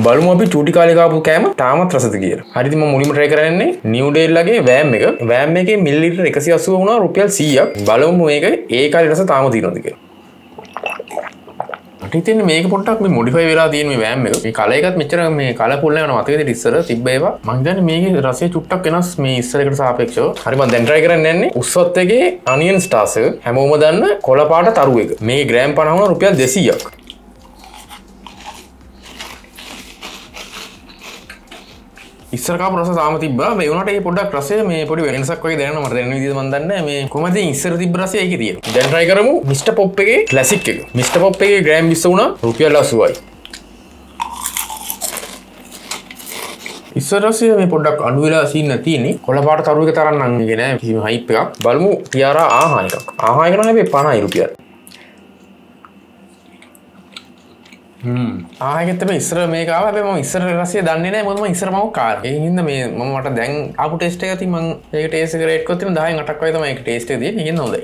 බලමු අපි චූටි කාලේ කාපු කෑම තාමත් රසද කියලා. හරිද මම මුලින්ම try කරන්නේ නිව් ඩේල්ලාගේ වෑම් එක. වෑම් එකේ මිලිලිටර් 180 වුණා රුපියල් 100ක්. බලමු මේක ඒ කාලේ රස තාම තියෙනවද කියලා. මට හිතෙන්නේ මේක පොඩ්ඩක් මේ මොඩිෆයි වෙලා තියෙන මේ වෑම් එක. මේ කලර් එකත් මෙච්චර මේ කලර්ෆුල් නෑ නෝ මතකද ඉස්සර තිබ්බ ඒවා. මම හිතන්නේ මේකේ රසය චුට්ටක් වෙනස් මේ ඉස්සර එකට සාපේක්ෂව. හරි මම දැන් try කරන්න යන්නේ උස්සොත් එකේ අනියන් ස්ටාර්ස් එක. හැමෝම දන්න කොළ පාට තරු එක. මේ ග්‍රෑම් 50 වුණා රුපියල් 200ක්. ඉස්සර කාපු රස තාම තිබ්බා. මේ වුණාට ඒ පොඩ්ඩක් රසය මේ පොඩි වෙනසක් වගේ දැනෙනවා මට දැනෙන විදිහට මම දන්නේ මේ කොහමද ඉස්සර තිබ්බ රසය ඒකේ තියෙනවා. දැන් try කරමු මිස්ටර් පොප් එකේ ක්ලාසික් එක. මිස්ටර් පොප් එකේ ග්‍රෑම් 20 වුණා රුපියල් 80යි. ඉස්සර රසය මේ පොඩ්ඩක් අඩු වෙලා සීන් තියෙන්නේ. කොළ පාට තරු එක තරම් නම් ඉන්නේ නෑ. කිසිම හයිප් එකක්. බලමු ටියාරා ආහා එකක්. ආහා එක නම් හැබැයි 50යි රුපියල්. ආයෙත් තමයි ඉස්සර මේක ආවා. හැබැයි මම ඉස්සර රසය දන්නේ නැහැ. මොකද මම ඉස්සර මම කාලා. ඒකින් හින්දා මේ මම මට දැන් ආපු ටෙස්ට් එක තින් මම ඒක ටේස්ට් එක රේට් කරලා තියෙන 10න් 8ක් වගේ තමයි ඒක ටේස්ට් එක දෙන්නේ. ඒකින් හොඳයි.